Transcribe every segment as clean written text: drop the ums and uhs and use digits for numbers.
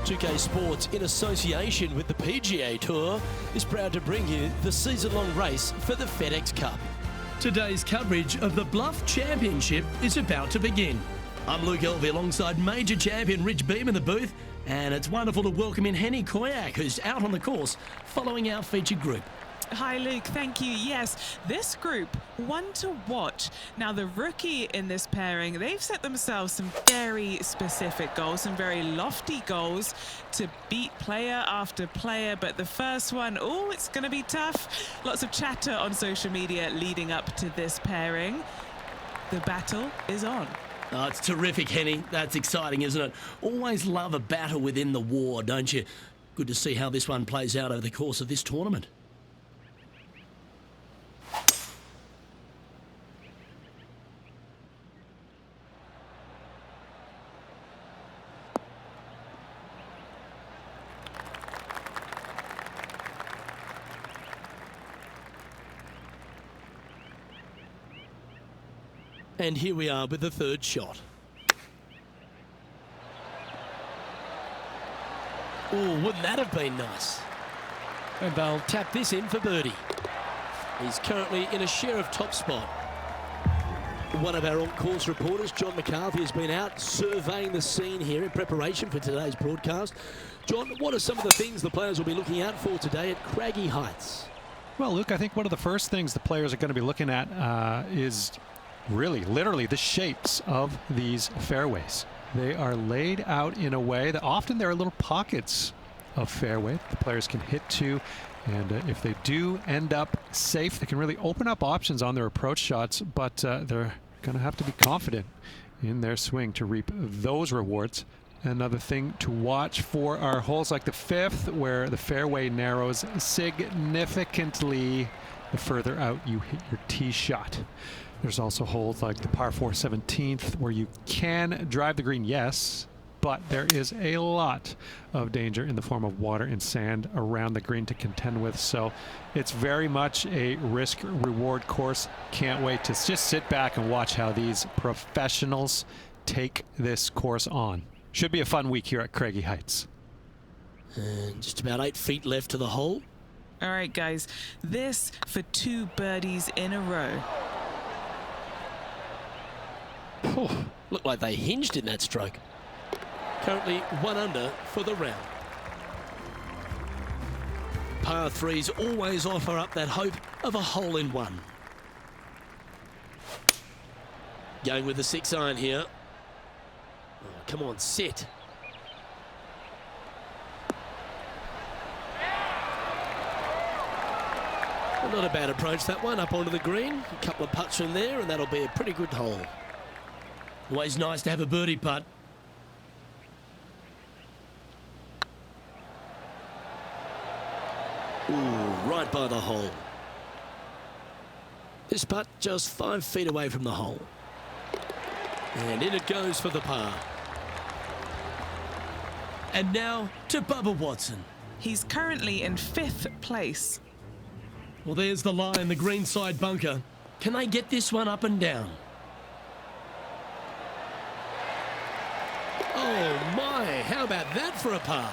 2K Sports, in association with the PGA Tour, is proud to bring you the season-long race for the FedEx Cup. Today's coverage of the Bluff Championship is about to begin. I'm Luke Elvey alongside major champion Rich Beam in the booth, and it's wonderful to welcome in Henny Koyak, who's out on the course following our featured group. Hi Luke, thank you. Yes, this group, one to watch. Now the rookie in this pairing, they've set themselves some very specific goals, some very lofty goals to beat player after player. But the first one, oh, it's going to be tough. Lots of chatter on social media leading up to this pairing. The battle is on. Oh, it's terrific, Henny. That's exciting, isn't it? Always love a battle within the war, don't you? Good to see how this one plays out over the course of this tournament. And here we are with the third shot. Oh, wouldn't that have been nice? And they'll tap this in for birdie. He's currently in a share of top spot. One of our on-course reporters, John McCarthy, has been out surveying the scene here in preparation for today's broadcast. John, what are some of the things the players will be looking out for today at Craggy Heights? Well, Luke, I think one of the first things the players are going to be looking at is really, literally, the shapes of these fairways. They are laid out in a way that often there are little pockets of fairway the players can hit to, and if they do end up safe, they can really open up options on their approach shots, but they're going to have to be confident in their swing to reap those rewards. Another thing to watch for are holes like the fifth, where the fairway narrows significantly the further out you hit your tee shot. There's also holes like the par 4 17th where you can drive the green, yes, but there is a lot of danger in the form of water and sand around the green to contend with. So it's very much a risk-reward course. Can't wait to just sit back and watch how these professionals take this course on. Should be a fun week here at Craggy Heights. And just about 8 feet left to the hole. All right, guys, this for 2 birdies in a row. Oh, looked like they hinged in that stroke. Currently 1 under for the round. Par 3s always offer up that hope of a hole-in-one. Going with the 6-iron here. Oh, come on, sit. Well, not a bad approach, that one, up onto the green. A couple of putts from there, and that'll be a pretty good hole. Always nice to have a birdie putt. Ooh, right by the hole. This putt just 5 feet away from the hole. And in it goes for the par. And now to Bubba Watson. He's currently in 5th place. Well, there's the line, the greenside bunker. Can they get this one up and down? Oh my, how about that for a par?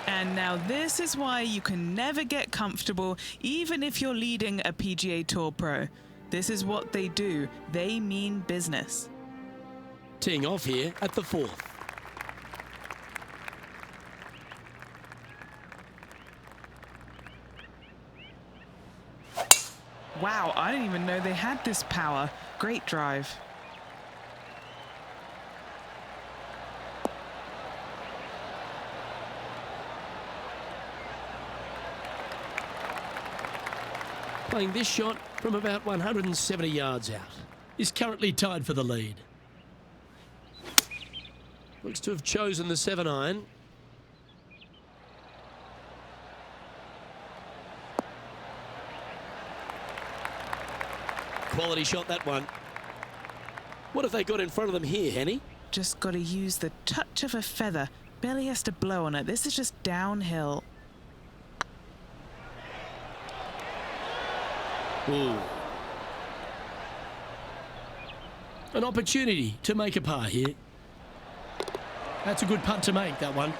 And now this is why you can never get comfortable, even if you're leading a PGA Tour pro. This is what they do. They mean business. Teeing off here at the 4th. Wow, I didn't even know they had this power. Great drive. Playing this shot from about 170 yards out. Is currently tied for the lead. Looks to have chosen the 7-iron. Quality shot, that one. What have they got in front of them here, Henny? Just got to use the touch of a feather. Barely has to blow on it. This is just downhill. Ooh. An opportunity to make a par here. That's a good putt to make, that one.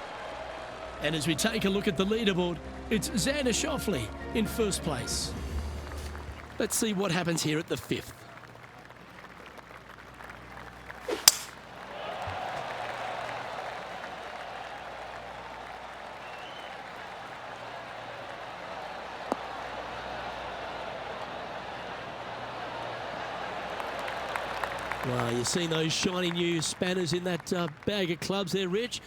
And as we take a look at the leaderboard, it's Xander Schauffele in first place. Let's see what happens here at the 5th. Well, you've seen those shiny new spanners in that bag of clubs there, Rich.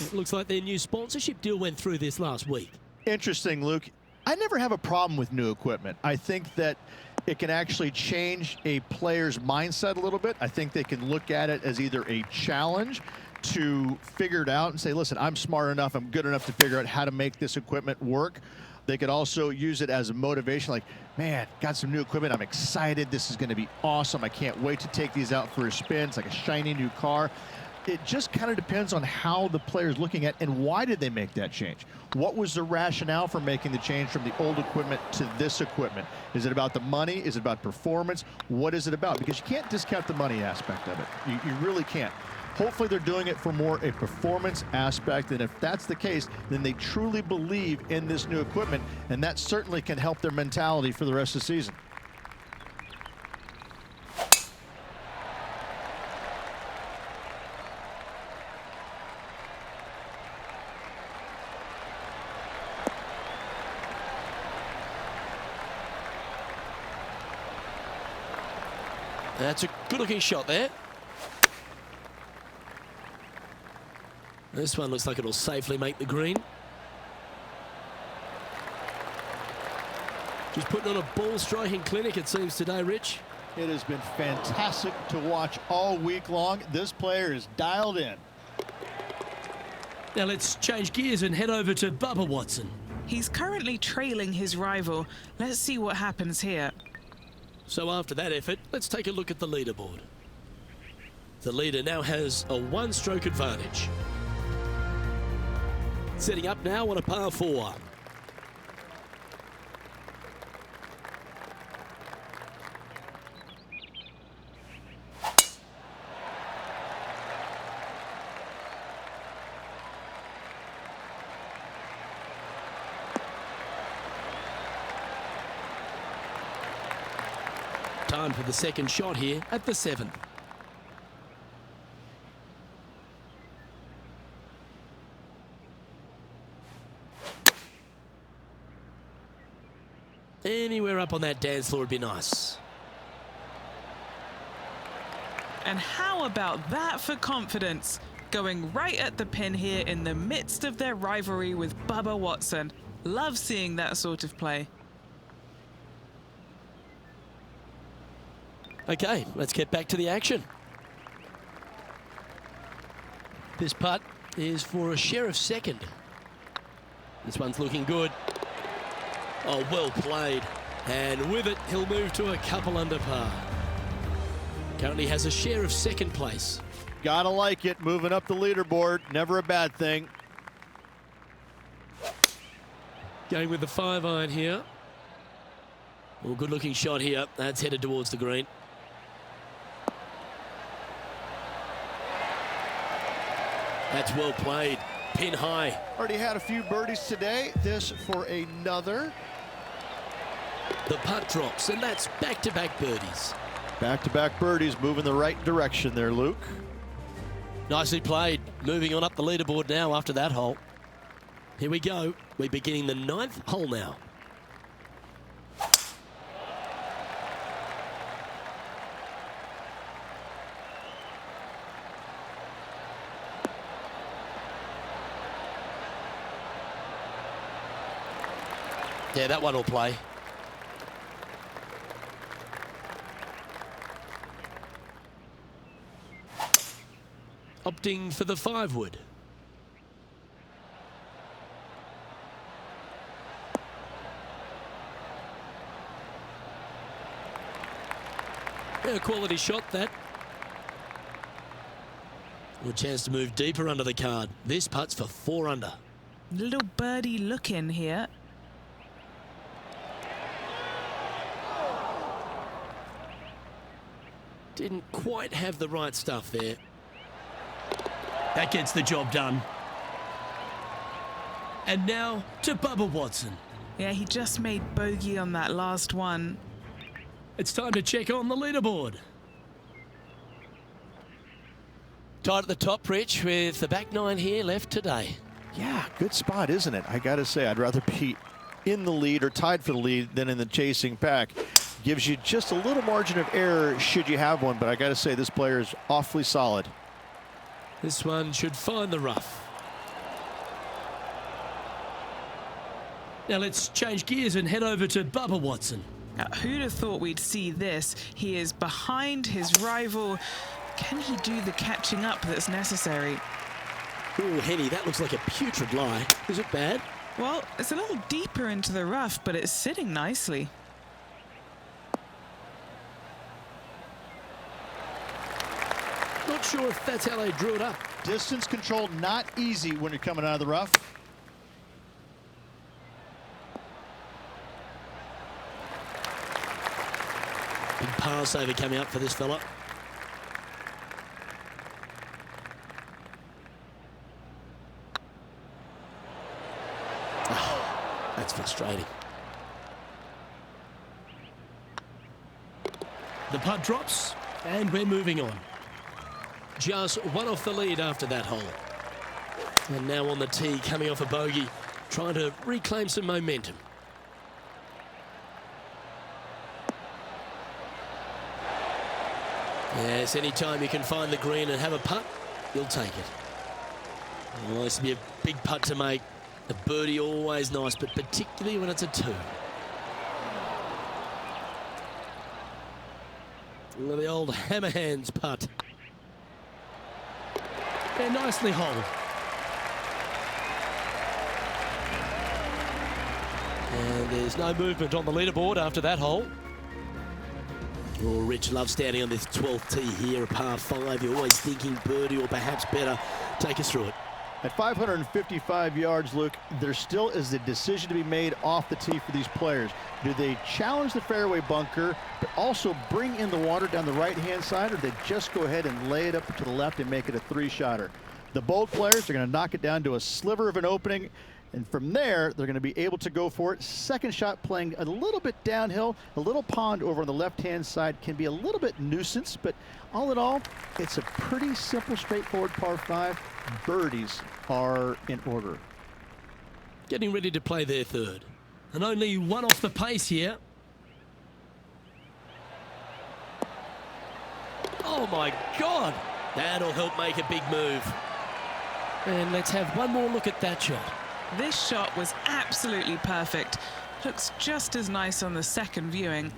It looks like their new sponsorship deal went through this last week. Interesting, Luke. I never have a problem with new equipment. I think that it can actually change a player's mindset a little bit. I think they can look at it as either a challenge to figure it out and say, listen, I'm smart enough, I'm good enough to figure out how to make this equipment work. They could also use it as a motivation, like, man, got some new equipment. I'm excited. This is going to be awesome. I can't wait to take these out for a spin. It's like a shiny new car. It just kind of depends on how the player's looking at and why did they make that change? What was the rationale for making the change from the old equipment to this equipment? Is it about the money? Is it about performance? What is it about? Because you can't discount the money aspect of it. You really can't. Hopefully they're doing it for more a performance aspect, and if that's the case, then they truly believe in this new equipment, and that certainly can help their mentality for the rest of the season. That's a good-looking shot there. This one looks like it'll safely make the green. Just putting on a ball striking clinic, it seems, today, Rich. It has been fantastic to watch all week long. This player is dialed in. Now let's change gears and head over to Bubba Watson. He's currently trailing his rival. Let's see what happens here. So after that effort, let's take a look at the leaderboard. The leader now has a one-stroke advantage. Setting up now on a par 4. Time for the second shot here at the 7th. Anywhere up on that dance floor would be nice. And how about that for confidence? Going right at the pin here in the midst of their rivalry with Bubba Watson. Love seeing that sort of play. Okay, let's get back to the action. This putt is for a share of second. This one's looking good. Oh, well played. And with it, he'll move to a couple under par. Currently has a share of second place. Gotta like it, moving up the leaderboard, never a bad thing. Going with the 5-iron here. Well, good looking shot here. That's headed towards the green. That's well played. Pin high. Already had a few birdies today. This for another. The putt drops, and that's back-to-back birdies. Back-to-back birdies, moving the right direction there, Luke. Nicely played. Moving on up the leaderboard now after that hole. Here we go. We're beginning the 9th hole now. Yeah, that one will play. Opting for the 5-wood. Yeah, quality shot that. A chance to move deeper under the card. This putt's for 4 under. Little birdie look in here. Didn't quite have the right stuff there. That gets the job done. And now to Bubba Watson. Yeah, he just made bogey on that last one. It's time to check on the leaderboard. Tied at the top, Rich, with the back nine here left today. Yeah, good spot, isn't it? I got to say, I'd rather be in the lead or tied for the lead than in the chasing pack. Gives you just a little margin of error should you have one, but I got to say, this player is awfully solid. This one should find the rough. Now let's change gears and head over to Bubba Watson. Now, who'd have thought we'd see this? He is behind his rival. Can he do the catching up that's necessary? Oh, Henny, that looks like a putrid lie. Is it bad? Well, it's a little deeper into the rough, but it's sitting nicely. Not sure if that's how they drew it up. Distance control not easy when you're coming out of the rough. Big pass over coming up for this fella. Oh, that's frustrating. The putt drops, and we're moving on. Just one off the lead after that hole. And now on the tee, coming off a bogey, trying to reclaim some momentum. Yes, anytime you can find the green and have a putt, you'll take it. Oh, this will be a big putt to make. A birdie always nice, but particularly when it's a two. Look at the old hammer hands putt. They're nicely holed. And there's no movement on the leaderboard after that hole. Oh, Rich loves standing on this 12th tee here, a par 5. You're always thinking birdie or perhaps better. Take us through it. At 555 yards, Luke, there still is a decision to be made off the tee for these players. Do they challenge the fairway bunker, but also bring in the water down the right-hand side, or do they just go ahead and lay it up to the left and make it a three-shotter? The bold players are going to knock it down to a sliver of an opening, and from there, they're going to be able to go for it. Second shot playing a little bit downhill. A little pond over on the left-hand side can be a little bit nuisance, but all in all, it's a pretty simple, straightforward par 5. Birdies are in order. Getting ready to play their third. And only one off the pace here. Oh my God! That'll help make a big move. And let's have one more look at that shot. This shot was absolutely perfect. Looks just as nice on the second viewing.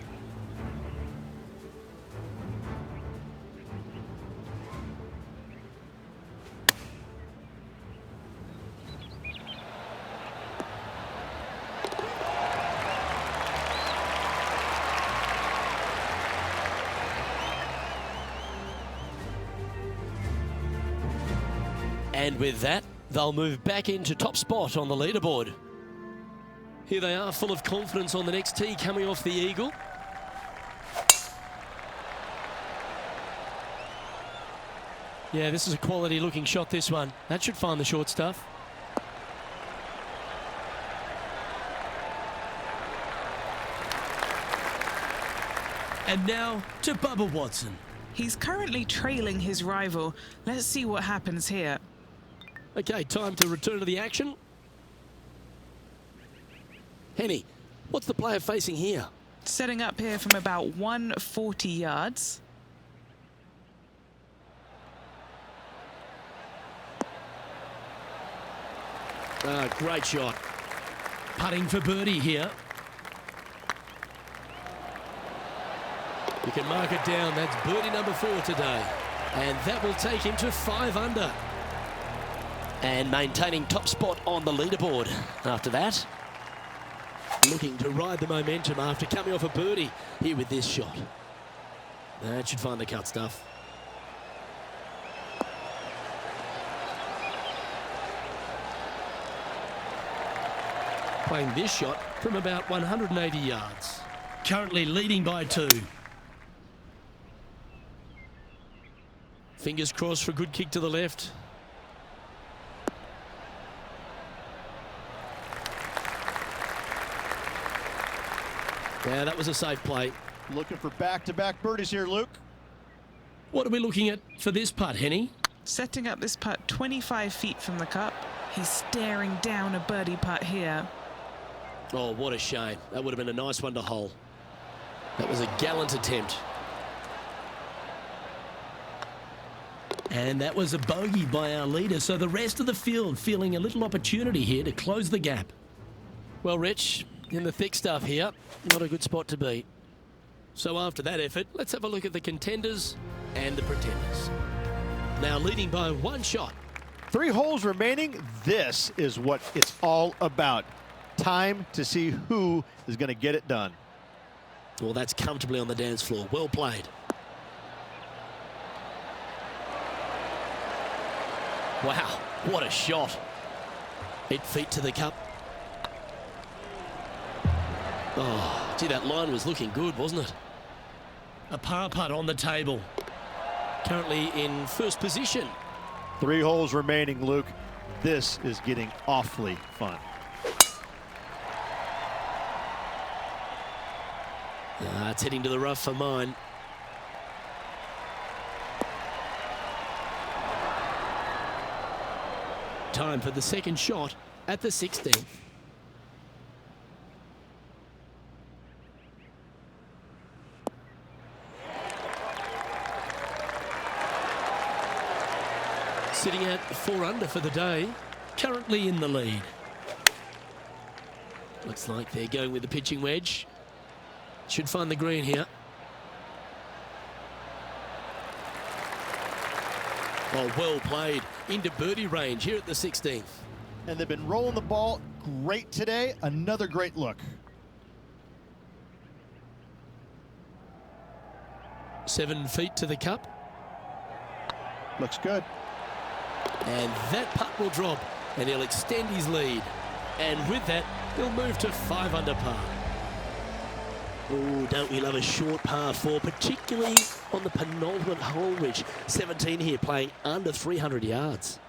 And with that, they'll move back into top spot on the leaderboard. Here they are, full of confidence on the next tee, coming off the eagle. Yeah, this is a quality looking shot, this one. That should find the short stuff. And now to Bubba Watson. He's currently trailing his rival. Let's see what happens here. Okay, time to return to the action. Henny, what's the player facing here? Setting up here from about 140 yards. Ah, great shot. Putting for birdie here. You can mark it down. That's birdie number 4 today. And that will take him to 5 under. And maintaining top spot on the leaderboard after that. Looking to ride the momentum after coming off a birdie here with this shot. That should find the cut stuff. Playing this shot from about 180 yards. Currently leading by 2. Fingers crossed for a good kick to the left. Yeah, that was a safe play. Looking for back-to-back birdies here, Luke. What are we looking at for this putt, Henny? Setting up this putt 25 feet from the cup. He's staring down a birdie putt here. Oh, what a shame. That would have been a nice one to hole. That was a gallant attempt. And that was a bogey by our leader, so the rest of the field feeling a little opportunity here to close the gap. Well, Rich, in the thick stuff here, not a good spot to be. So after that effort, let's have a look at the contenders and the pretenders. Now leading by one shot. 3 holes remaining. This is what it's all about. Time to see who is going to get it done. Well, that's comfortably on the dance floor. Well played. Wow, what a shot. 8 feet to the cup. Oh, gee, that line was looking good, wasn't it? A par putt on the table. Currently in first position. 3 holes remaining, Luke. This is getting awfully fun. It's heading to the rough for mine. Time for the second shot at the 16th. Sitting at 4 under for the day, currently in the lead. Looks like they're going with the pitching wedge. Should find the green here. Oh, well played. Into birdie range here at the 16th. And they've been rolling the ball great today. Another great look. 7 feet to the cup. Looks good. And that putt will drop, and he'll extend his lead. And with that, he'll move to 5 under par. Oh, don't we love a short par 4, particularly on the penultimate hole, Rich. 17 here, playing under 300 yards.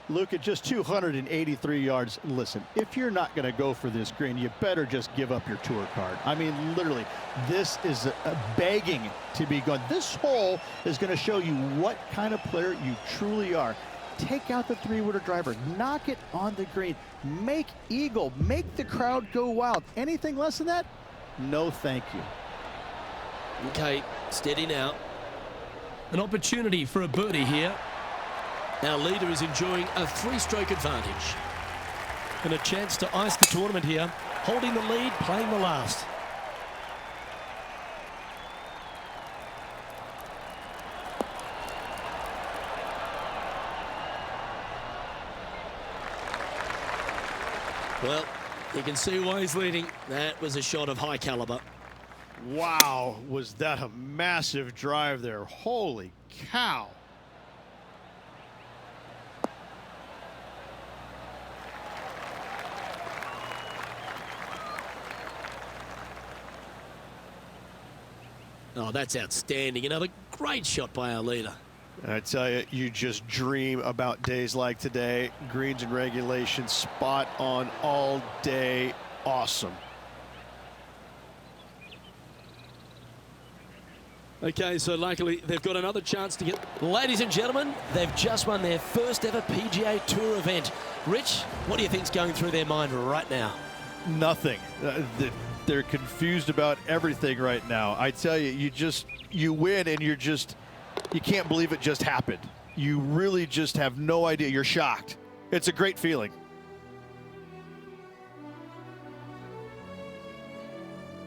Luke, at just 283 yards, listen, if you're not going to go for this green, you better just give up your tour card. I mean, literally, this is begging to be gone. This hole is going to show you what kind of player you truly are. Take out the 3-wooder driver, knock it on the green, make eagle, make the crowd go wild. Anything less than that? No, thank you. Okay, steady now. An opportunity for a birdie here. Our leader is enjoying a 3-stroke advantage. And a chance to ice the tournament here. Holding the lead, playing the last. Well, you can see why he's leading. That was a shot of high caliber. Wow, was that a massive drive there. Holy cow. Oh, that's outstanding. Another great shot by our leader. I tell you, you just dream about days like today. Greens and regulation, spot on all day. Awesome. Okay, so luckily they've got another chance to get... Ladies and gentlemen, they've just won their first ever PGA Tour event. Rich, what do you think's going through their mind right now? Nothing. They're confused about everything right now. I tell you, you win and you can't believe it just happened. You really just have no idea. You're shocked. It's a great feeling.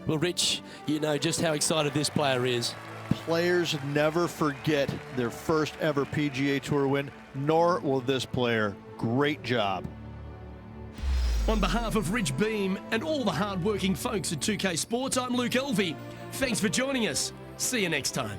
Well, Rich, you know just how excited this player is. Players never forget their first ever PGA Tour win, nor will this player. Great job. On behalf of Rich Beam and all the hard-working folks at 2K Sports, I'm Luke Elvey. Thanks for joining us. See you next time.